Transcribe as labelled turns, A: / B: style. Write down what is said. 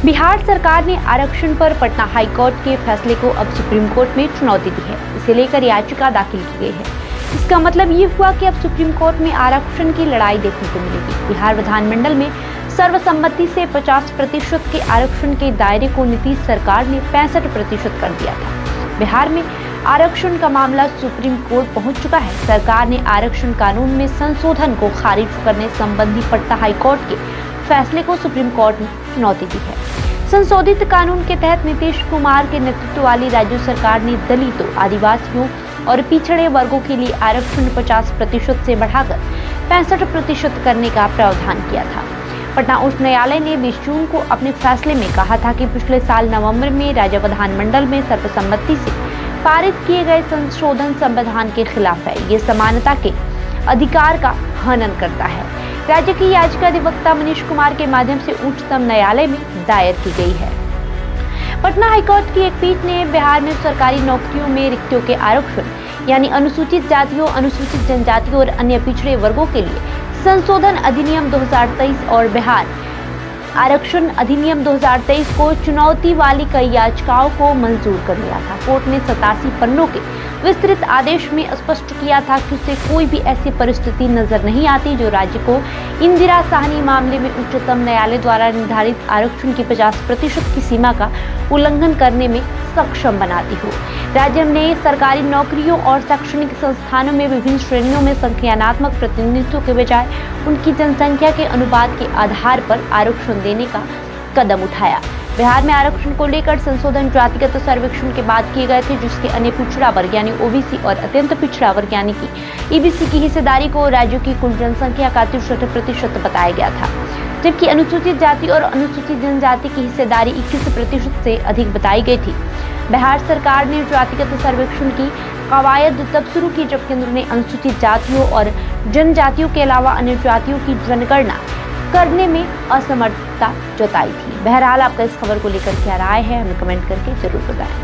A: बिहार सरकार ने आरक्षण पर पटना हाईकोर्ट के फैसले को अब सुप्रीम कोर्ट में चुनौती दी है। इसे लेकर याचिका दाखिल की गई है। इसका मतलब ये हुआ कि अब सुप्रीम कोर्ट में आरक्षण की लड़ाई देखने को मिलेगी। बिहार विधानमंडल में सर्वसम्मति से 50% के आरक्षण के दायरे को नीतीश सरकार ने 65% कर दिया था। बिहार में आरक्षण का मामला सुप्रीम कोर्ट पहुंच चुका है। सरकार ने आरक्षण कानून में संशोधन को खारिज करने संबंधी पटना हाईकोर्ट के फैसले को सुप्रीम कोर्ट ने चुनौती दी है। संशोधित कानून के तहत नीतीश कुमार के नेतृत्व वाली राज्य सरकार ने दलितों, आदिवासियों और पिछड़े वर्गों के लिए आरक्षण 50% से बढ़ाकर 65% करने का प्रावधान किया था। पटना उच्च न्यायालय ने 20 जून को अपने फैसले में कहा था कि पिछले साल नवंबर में राज्य विधानमंडल में सर्वसम्मति से पारित किए गए संशोधन संविधान के खिलाफ है। ये समानता के अधिकार का हनन करता है। राज्य की याचिका अधिवक्ता मनीष कुमार के माध्यम से उच्चतम न्यायालय में दायर की गई है। पटना हाईकोर्ट की एक पीठ ने बिहार में सरकारी नौकरियों में रिक्तियों के आरक्षण यानी अनुसूचित जातियों, अनुसूचित जनजातियों और अन्य पिछड़े वर्गों के लिए संशोधन अधिनियम 2023 और बिहार आरक्षण अधिनियम 2023 को चुनौती वाली कई याचिकाओं को मंजूर कर लिया था। कोर्ट ने 87 पन्नों के विस्तृत आदेश में स्पष्ट किया था कि उसे कोई भी ऐसी परिस्थिति नजर नहीं आती जो राज्य को इंदिरा साहनी मामले में उच्चतम न्यायालय द्वारा निर्धारित आरक्षण की 50% की सीमा का उल्लंघन करने में सक्षम बनाती हो। राज्य ने सरकारी नौकरियों और शैक्षणिक संस्थानों में विभिन्न श्रेणियों में संख्यात्मक प्रतिनिधित्व के बजाय उनकी जनसंख्या के अनुपात के आधार पर आरक्षण देने का कदम उठाया। बिहार में आरक्षण को लेकर संशोधन जातिगत सर्वेक्षण के बाद किए गए थे, जिसके अन्य पिछड़ा वर्ग यानी ओबीसी और अत्यंत पिछड़ा वर्ग यानी कि ईबीसी की हिस्सेदारी को राज्यों की कुल जनसंख्या का 63% बताया गया था, जबकि अनुसूचित जाति और अनुसूचित जनजाति की हिस्सेदारी 21% से अधिक बताई गई थी। बिहार सरकार ने जातिगत सर्वेक्षण की कवायद तब शुरू की जब केंद्र ने अनुसूचित जातियों और जनजातियों के अलावा अन्य जातियों की जनगणना करने में असमर्थता जताई थी। बहरहाल आपका इस खबर को लेकर क्या राय है, हमें कमेंट करके जरूर बताएं।